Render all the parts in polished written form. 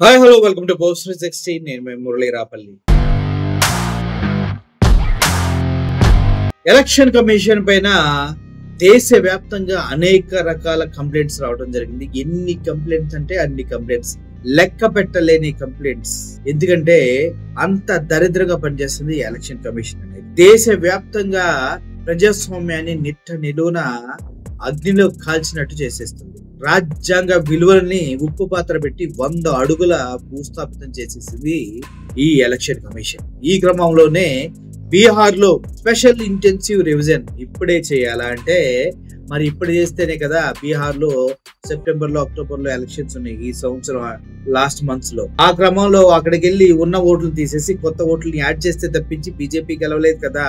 Hi hello welcome to post 360. నేను Murali Rapalli. Election commission పైన దేశవ్యాప్తంగా అనేక రకాల కంప్లైంట్స్ రావడం జరిగింది. ఎన్ని కంప్లైంట్స్ అంటే అన్ని కంప్లైంట్స్, లెక్క పెట్టలేని కంప్లైంట్స్. ఎందుకంటే అంత దరిద్రంగా పనిచేస్తుంది ఎలక్షన్ కమిషన్ అనేది. దేశవ్యాప్తంగా ప్రజాస్వామ్యాన్ని నిట్ట నిలువున అగ్నిలో కాల్చినట్టు చేసేస్తుంది. రాజ్యాంగ విలువల్ని ఉప్పు పాత్ర పెట్టి 100 అడుగుల భూస్థాపితం చేసేసింది ఈ ఎలక్షన్ కమిషన్. ఈ క్రమంలోనే బీహార్ లో స్పెషల్ ఇంటెన్సివ్ రివిజన్ ఇప్పుడే చేయాలా అంటే మరి ఇప్పుడు చేస్తేనే కదా బీహార్ లో సెప్టెంబర్ లో అక్టోబర్ లో ఎలక్షన్స్ ఉన్నాయి ఈ సంవత్సరం లాస్ట్ మంత్స్ లో. ఆ క్రమంలో అక్కడికి వెళ్ళి ఉన్న ఓట్లు తీసేసి కొత్త ఓట్లని యాడ్ చేస్తే తప్పించి బీజేపీ గెలవలేదు కదా.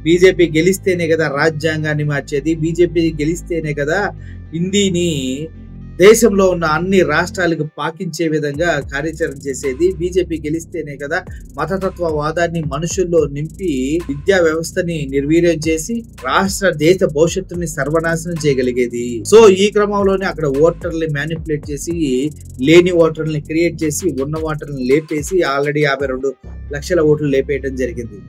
బీజేపీ గెలిస్తేనే కదా రాజ్యాంగాన్ని మార్చేది, బీజేపీ గెలిస్తేనే కదా హిందీని దేశంలో ఉన్న అన్ని రాష్ట్రాలకు పాకించే విధంగా కార్యాచరణ చేసేది, బీజేపీ గెలిస్తేనే కదా మతతత్వవాదాన్ని మనుషుల్లో నింపి విద్యా వ్యవస్థని నిర్వీర్యం చేసి రాష్ట్ర దేశ భవిష్యత్తుని సర్వనాశనం చేయగలిగేది. సో ఈ క్రమంలోనే అక్కడ ఓటర్ని మ్యానిపులేట్ చేసి లేని ఓటర్ని క్రియేట్ చేసి ఉన్న ఓటర్ని లేపేసి ఆల్రెడీ 52 లక్షల ఓట్లు లేపేయడం జరిగింది.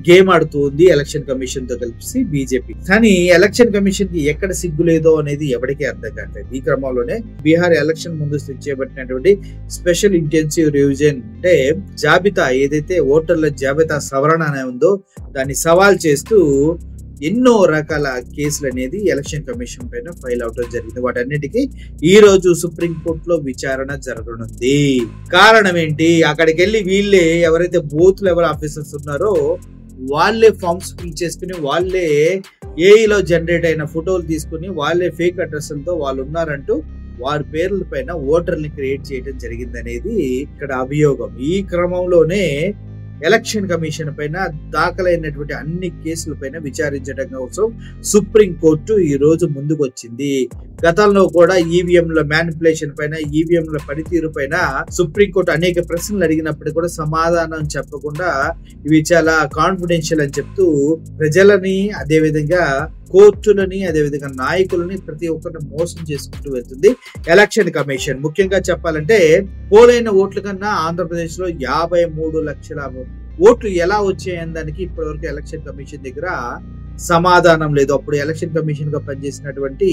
గేమ్ ఆడుతుంది ఎలక్షన్ కమిషన్ తో కలిసి బీజేపీ. కానీ ఎలక్షన్ కమిషన్ కి ఎక్కడ సిగ్గు లేదో అనేది ఎవరికీ అర్థం కావట్లేదు. ఈ క్రమంలోనే బీహార్ ఎలక్షన్ ముందు చేపట్టినటువంటి స్పెషల్ ఇంటెన్సివ్ రివిజన్ అంటే జాబితా ఏదైతే ఓటర్ల జాబితా సవరణ అనే ఉందో దాన్ని సవాల్ చేస్తూ ఎన్నో రకాల కేసులు అనేది ఎలక్షన్ కమిషన్ పైన ఫైల్ అవడం జరిగింది. వాటన్నిటికీ ఈ రోజు సుప్రీం కోర్టులో విచారణ జరగనుంది. కారణం ఏంటి? అక్కడికి వెళ్ళి వీళ్ళే ఎవరైతే బూత్ లెవెల్ ఆఫీసర్స్ ఉన్నారో వాళ్ళే ఫామ్స్ ఫిల్ చేసుకుని వాళ్ళే ఏఈలో జనరేట్ అయిన ఫోటోలు తీసుకుని వాళ్ళే ఫేక్ అడ్రస్లతో వాళ్ళు ఉన్నారంటూ వారి పేర్ల పైన ఓటర్ని క్రియేట్ చేయడం జరిగింది అనేది ఇక్కడ అభియోగం. ఈ క్రమంలోనే ఎలక్షన్ కమిషన్ పైన దాఖలైనటువంటి అన్ని కేసుల పైన విచారించడం కోసం సుప్రీం కోర్టు ఈ రోజు ముందుకు వచ్చింది. గతంలో కూడా ఈవీఎంల మ్యానిపులేషన్ పైన ఈవీఎంల పనితీరు పైన సుప్రీంకోర్టు అనేక ప్రశ్నలు అడిగినప్పుడు కూడా సమాధానం చెప్పకుండా ఇవి చాలా కాన్ఫిడెన్షియల్ అని చెప్తూ ప్రజలని అదేవిధంగా కోర్టులని అదేవిధంగా నాయకులని ప్రతి ఒక్కరిని మోసం చేసుకుంటూ వెళ్తుంది ఎలక్షన్ కమిషన్. ముఖ్యంగా చెప్పాలంటే పోలైన ఓట్ల కన్నా ఆంధ్రప్రదేశ్ లో 53 లక్షల ఓట్లు ఎలా వచ్చాయని దానికి ఇప్పటి వరకు ఎలక్షన్ కమిషన్ దగ్గర సమాధానం లేదు. అప్పుడు ఎలక్షన్ కమిషన్ గా పనిచేసినటువంటి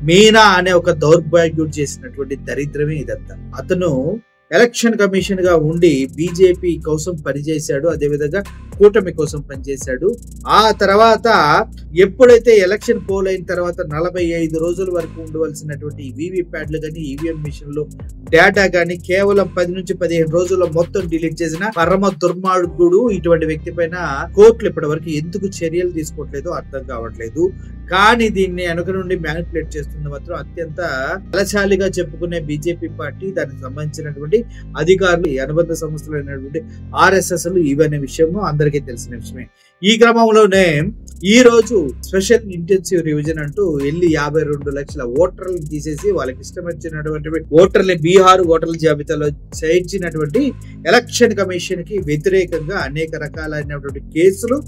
మీనా అనే ఒక దౌర్భాగ్యుడు చేసినటువంటి దరిద్రమే ఇదంతా. అతను ఎలక్షన్ కమిషన్ గా ఉండి బీజేపీ కోసం పనిచేశాడు, అదేవిధంగా కూటమి కోసం పనిచేశాడు. ఆ తర్వాత ఎప్పుడైతే ఎలక్షన్ పోల్ అయిన తర్వాత 45 రోజుల వరకు ఉండవలసినటువంటి వీవీ ప్యాడ్లు కానీ ఈవీఎం మిషన్ లో డేటా కానీ కేవలం 10 నుంచి 15 రోజుల్లో మొత్తం డిలీట్ చేసిన పరమ దుర్మార్గుడు ఇటువంటి వ్యక్తి పైన కోర్టులు ఇప్పటి వరకు ఎందుకు చర్యలు తీసుకోవట్లేదు అర్థం కావట్లేదు. కానీ దీన్ని వెనుక నుండి మ్యానిపులేట్ చేస్తుంది మాత్రం అత్యంత బలశాలిగా చెప్పుకునే బీజేపీ పార్టీ, దానికి సంబంధించినటువంటి అధికారులు, అనుబంధ సంస్థలు అయినటువంటి RSS ఇవనే విషయము అందరికీ తెలిసిన విషయమే. ఈ క్రమంలోనే ఈ రోజు స్పెషల్ ఇంటెన్సివ్ రివిజన్ అంటూ వెళ్ళి 52 లక్షల ఓటర్లను తీసేసి వాళ్ళకి ఇష్టం వచ్చినటువంటి ఓటర్లు బీహార్ ఓటర్ల జాబితాలో చేర్చినటువంటి ఎలక్షన్ కమిషన్ కి వ్యతిరేకంగా అనేక రకాలైనటువంటి కేసులు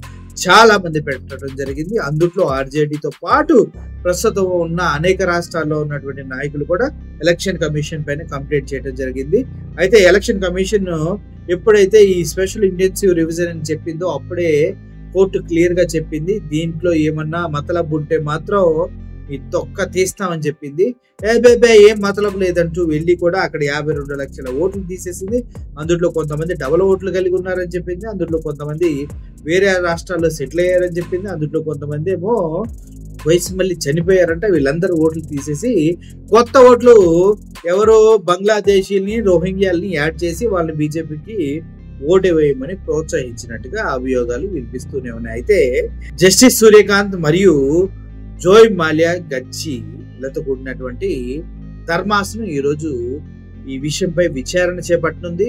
చాలా మంది పెట్టడం జరిగింది. అందులో ఆర్జేడీతో పాటు ప్రస్తుతం ఉన్న అనేక రాష్ట్రాల్లో ఉన్నటువంటి నాయకులు కూడా ఎలక్షన్ కమిషన్ పైన కంప్లైంట్ చేయడం జరిగింది. అయితే ఎలక్షన్ కమిషన్ ఎప్పుడైతే ఈ స్పెషల్ ఇంటెన్సివ్ రివిజన్ అని చెప్పిందో అప్పుడే కోర్టు క్లియర్ గా చెప్పింది దీంట్లో ఏమన్నా మతలబు ఉంటే మాత్రం ఈ తొక్క తీస్తామని చెప్పింది. ఏం మతలబు లేదంటూ వెళ్ళి కూడా అక్కడ 52 లక్షల ఓట్లు తీసేసింది. అందులో కొంతమంది డబుల్ ఓట్లు కలిగి ఉన్నారని చెప్పింది, అందులో కొంతమంది వేరే రాష్ట్రాల్లో సెటిల్ అయ్యారని చెప్పింది, అందులో కొంతమంది ఏమో వయసు మళ్ళీ చనిపోయారంట. వీళ్ళందరూ ఓట్లు తీసేసి కొత్త ఓట్లు ఎవరో బంగ్లాదేశీల్ని రోహింగ్యాల్ని యాడ్ చేసి వాళ్ళని బీజేపీకి ఓటు వేయమని ప్రోత్సహించినట్టుగా అభియోగాలు వినిపిస్తూనే ఉన్నాయి. అయితే జస్టిస్ సూర్యకాంత్ మరియు జోయ్ మాల్యా గచ్చిలతో కూడినటువంటి ధర్మాసనం ఈరోజు ఈ విషయంపై విచారణ చేపట్టనుంది.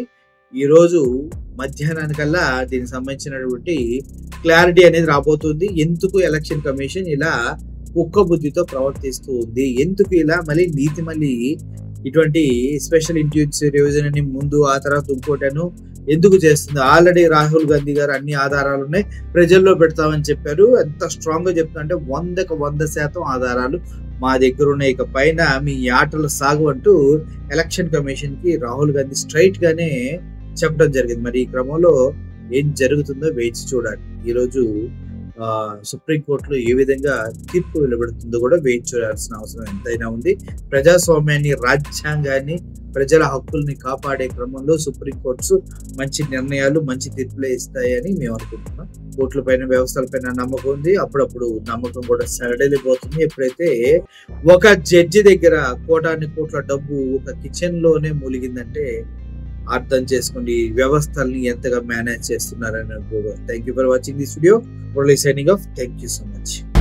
ఈరోజు మధ్యాహ్నానికల్లా దీనికి సంబంధించినటువంటి క్లారిటీ అనేది రాబోతుంది. ఎందుకు ఎలక్షన్ కమిషన్ ఇలా కుక్క బుద్ధితో ప్రవర్తిస్తూ ఉంది, ఎందుకు ఇలా మళ్ళీ ఇటువంటి స్పెషల్ ఇంటెన్సివ్ రివిజన్ అని ముందు ఆ తర్వాత ఇంకోటను ఎందుకు చేస్తుంది? ఆల్రెడీ రాహుల్ గాంధీ గారు అన్ని ఆధారాలు ఉన్నాయి ప్రజల్లో పెడతామని చెప్పారు. ఎంత స్ట్రాంగ్ గా చెప్తా అంటే 100% ఆధారాలు మా దగ్గర ఉన్న ఇక పైన మీ ఆటలు సాగు అంటూ ఎలక్షన్ కమిషన్ కి రాహుల్ గాంధీ స్ట్రైట్ గానే చెప్పడం జరిగింది. మరి ఈ క్రమంలో ఏం జరుగుతుందో వేచి చూడాలి. ఈరోజు సుప్రీంకోర్టులో ఏ విధంగా తీర్పు వెలువడుతుందో కూడా వేచి చూడాల్సిన అవసరం ఎంతైనా ఉంది. ప్రజాస్వామ్యాన్ని, రాజ్యాంగాన్ని, ప్రజల హక్కుల్ని కాపాడే క్రమంలో సుప్రీంకోర్ట్స్ మంచి నిర్ణయాలు, మంచి తీర్పులే ఇస్తాయని మేము అనుకుంటున్నాం. కోర్టుల పైన, వ్యవస్థల పైన నమ్మకం ఉంది. అప్పుడప్పుడు నమ్మకం కూడా సరళిపోతుంది. ఎప్పుడైతే ఒక జడ్జి దగ్గర కోటాన్ని కోట్ల డబ్బు ఒక కిచెన్ లోనే మూలిగిందంటే అర్థం చేసుకోండి వ్యవస్థల్ని ఎంతగా మేనేజ్ చేస్తున్నారని. Thank you for watching this video. Signing off. Thank you so much.